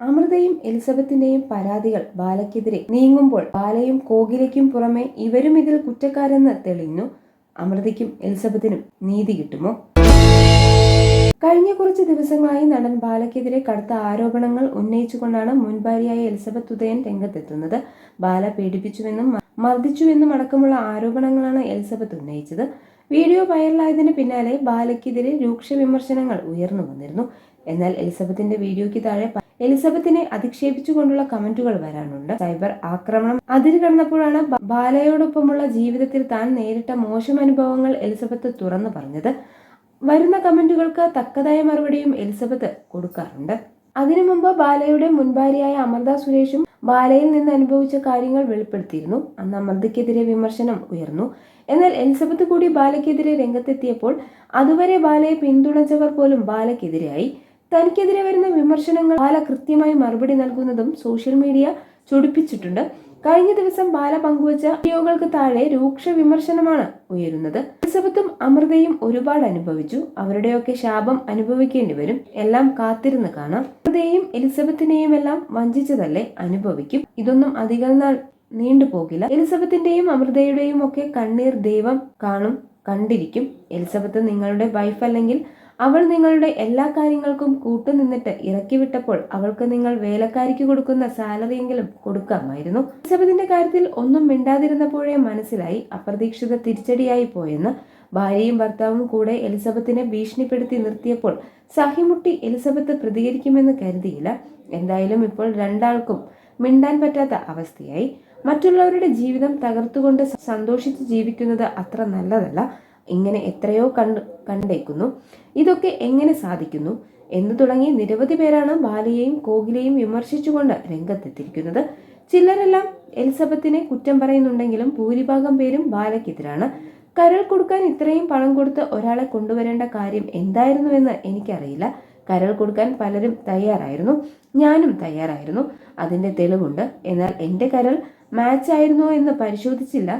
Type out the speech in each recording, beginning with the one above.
അമൃതയും എലിസബത്തിന്റെയും പരാതികൾ ബാലയ്ക്കെതിരെ നീങ്ങുമ്പോൾ ബാലയും കോകിലയ്ക്കും പുറമെ ഇവരും ഇതിൽ കുറ്റക്കാരെന്ന് തെളിഞ്ഞു. അമൃതയ്ക്കും എലിസബത്തിനും നീതി കിട്ടുമോ? കഴിഞ്ഞ കുറച്ച് ദിവസങ്ങളായി നടൻ ബാലയ്ക്കെതിരെ കടുത്ത ആരോപണങ്ങൾ ഉന്നയിച്ചുകൊണ്ടാണ് മുൻ ഭാര്യയായ എലിസബത്ത് ഉദയൻ രംഗത്തെത്തുന്നത്. ബാല പീഡിപ്പിച്ചുവെന്നും മർദ്ദിച്ചുവെന്നും അടക്കമുള്ള ആരോപണങ്ങളാണ് എലിസബത്ത് ഉന്നയിച്ചത്. വീഡിയോ വൈറലായതിന് പിന്നാലെ ബാലയ്ക്കെതിരെ രൂക്ഷ വിമർശനങ്ങൾ ഉയർന്നു വന്നിരുന്നു. എന്നാൽ എലിസബത്തിന്റെ വീഡിയോയ്ക്ക് താഴെ എലിസബത്തിനെ അധിക്ഷേപിച്ചുകൊണ്ടുള്ള കമന്റുകൾ വരാനുണ്ട്. സൈബർ ആക്രമണം അതിര് കടന്നപ്പോഴാണ് ബാലയോടൊപ്പമുള്ള ജീവിതത്തിൽ താൻ നേരിട്ട മോശം അനുഭവങ്ങൾ എലിസബത്ത് തുറന്നു പറഞ്ഞത്. വരുന്ന കമന്റുകൾക്ക് തക്കതായ മറുപടിയും എലിസബത്ത് കൊടുക്കാറുണ്ട്. അതിനു മുമ്പ് ബാലയുടെ മുൻഭാര്യയായ അമൃത സുരേഷും ബാലയിൽ നിന്ന് അനുഭവിച്ച കാര്യങ്ങൾ വെളിപ്പെടുത്തിയിരുന്നു. അന്ന് അമൃതയ്ക്കെതിരെ വിമർശനം ഉയർന്നു. എന്നാൽ എലിസബത്ത് കൂടി ബാലയ്ക്കെതിരെ രംഗത്തെത്തിയപ്പോൾ അതുവരെ ബാലയെ പിന്തുണച്ചവർ പോലും ബാലയ്ക്കെതിരെയായി. തനിക്കെതിരെ വരുന്ന വിമർശനങ്ങൾ ബാല കൃത്യമായി മറുപടി നൽകുന്നതും സോഷ്യൽ മീഡിയ ചൊടിപ്പിച്ചിട്ടുണ്ട്. കഴിഞ്ഞ ദിവസം ബാല പങ്കുവച്ച വീഡിയോകൾക്ക് താഴെ രൂക്ഷ വിമർശനമാണ് ഉയരുന്നത്. എലിസബത്തും അമൃതയും ഒരുപാട് അനുഭവിച്ചു. അവരുടെയൊക്കെ ശാപം അനുഭവിക്കേണ്ടി വരും. എല്ലാം കാത്തിരുന്ന് കാണാം. അമൃതയെയും എലിസബത്തിനെയും എല്ലാം വഞ്ചിച്ചതല്ലേ, അനുഭവിക്കും. ഇതൊന്നും അധികം നാൾ നീണ്ടുപോകില്ല. എലിസബത്തിന്റെയും അമൃതയുടെയും ഒക്കെ കണ്ണീർ ദൈവം കാണും, കണ്ടിരിക്കും. എലിസബത്ത് നിങ്ങളുടെ വൈഫ് അല്ലെങ്കിൽ അവൾ നിങ്ങളുടെ എല്ലാ കാര്യങ്ങൾക്കും കൂട്ടുനിന്നിട്ട് ഇറക്കി വിട്ടപ്പോൾ അവൾക്ക് നിങ്ങൾ വേലക്കാരിക്ക് കൊടുക്കുന്ന സാലറിയെങ്കിലും കൊടുക്കാമായിരുന്നു. എലിസബത്തിന്റെ കാര്യത്തിൽ ഒന്നും മിണ്ടാതിരുന്നപ്പോഴേ മനസ്സിലായി അപ്രതീക്ഷിത തിരിച്ചടിയായി പോയെന്ന്. ഭാര്യയും ഭർത്താവും കൂടെ എലിസബത്തിനെ ഭീഷണിപ്പെടുത്തി നിർത്തിയപ്പോൾ സഹിമുട്ടി എലിസബത്ത് പ്രതികരിക്കുമെന്ന് കരുതിയില്ല. എന്തായാലും ഇപ്പോൾ രണ്ടാൾക്കും മിണ്ടാൻ പറ്റാത്ത അവസ്ഥയായി. മറ്റുള്ളവരുടെ ജീവിതം തകർത്തുകൊണ്ട് സന്തോഷിച്ച് ജീവിക്കുന്നത് അത്ര നല്ലതല്ല. ഇങ്ങനെ എത്രയോ കണ്ടേക്കുന്നു. ഇതൊക്കെ എങ്ങനെ സാധിക്കുന്നു എന്ന് തുടങ്ങി നിരവധി പേരാണ് ബാലയെയും കോകിലയും വിമർശിച്ചുകൊണ്ട് രംഗത്തെത്തിയിരിക്കുന്നത്. ചിലരെല്ലാം എലിസബത്തിനെ കുറ്റം പറയുന്നുണ്ടെങ്കിലും ഭൂരിഭാഗം പേരും ബാലയ്ക്കെതിരാണ്. കരൾ കൊടുക്കാൻ ഇത്രയും പണം കൊടുത്ത് ഒരാളെ കൊണ്ടുവരേണ്ട കാര്യം എന്തായിരുന്നുവെന്ന് എനിക്കറിയില്ല. കരൾ കൊടുക്കാൻ പലരും തയ്യാറായിരുന്നു, ഞാനും തയ്യാറായിരുന്നു. അതിന്റെ തെളിവുണ്ട്. എന്നാൽ എൻ്റെ കരൾ മാച്ച് ആയിരുന്നോ എന്ന് പരിശോധിച്ചില്ല.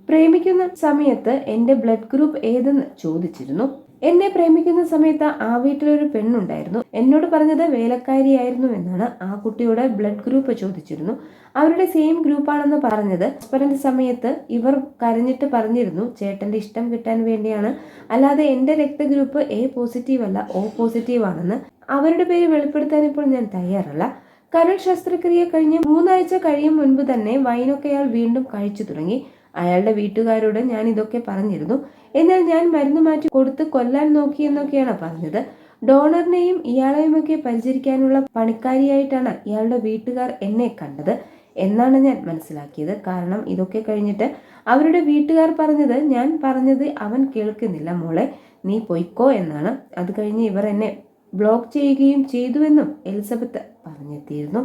പ്രേമിക്കുന്ന സമയത്ത് എൻ്റെ ബ്ലഡ് ഗ്രൂപ്പ് ഏതെന്ന് ചോദിച്ചിരുന്നു. എന്നെ പ്രേമിക്കുന്ന സമയത്ത് ആ വീട്ടിലൊരു പെണ്ണുണ്ടായിരുന്നു. എന്നോട് പറഞ്ഞത് വേലക്കാരിയായിരുന്നു എന്നാണ്. ആ കുട്ടിയുടെ ബ്ലഡ് ഗ്രൂപ്പ് ചോദിച്ചിരുന്നു. അവരുടെ സെയിം ഗ്രൂപ്പാണെന്ന് പറഞ്ഞത്. ഹസ്ബൻഡ് സമയത്ത് ഇവർ കരഞ്ഞിട്ട് പറഞ്ഞിരുന്നു ചേട്ടന്റെ ഇഷ്ടം കിട്ടാൻ വേണ്ടിയാണ്, അല്ലാതെ എൻ്റെ രക്തഗ്രൂപ്പ് എ പോസിറ്റീവ് അല്ല, O പോസിറ്റീവ് ആണെന്ന്. അവരുടെ പേര് വെളിപ്പെടുത്താൻ ഇപ്പോൾ ഞാൻ തയ്യാറല്ല. കരൾ ശസ്ത്രക്രിയ കഴിഞ്ഞ് 3 ആഴ്ച കഴിയും മുൻപ് തന്നെ വൈനൊക്കെ അയാൾ വീണ്ടും കഴിച്ചു തുടങ്ങി. അയാളുടെ വീട്ടുകാരോട് ഞാൻ ഇതൊക്കെ പറഞ്ഞിരുന്നു. എന്നാൽ ഞാൻ മരുന്ന് മാറ്റി കൊടുത്ത് കൊല്ലാൻ നോക്കിയെന്നൊക്കെയാണ് പറഞ്ഞത്. ഡോണറിനെയും ഇയാളെയുമൊക്കെ പരിചരിക്കാനുള്ള പണിക്കാരിയായിട്ടാണ് ഇയാളുടെ വീട്ടുകാർ എന്നെ കണ്ടത് എന്നാണ് ഞാൻ മനസ്സിലാക്കിയത്. കാരണം ഇതൊക്കെ കഴിഞ്ഞിട്ട് അവരുടെ വീട്ടുകാർ പറഞ്ഞത് ഞാൻ പറഞ്ഞത് അവൻ കേൾക്കുന്നില്ല, മോളെ നീ പൊയ്ക്കോ എന്നാണ്. അത് കഴിഞ്ഞ് ഇവർ എന്നെ ബ്ലോക്ക് ചെയ്യുകയും ചെയ്തുവെന്നും എലിസബത്ത് പറഞ്ഞെത്തിയിരുന്നു.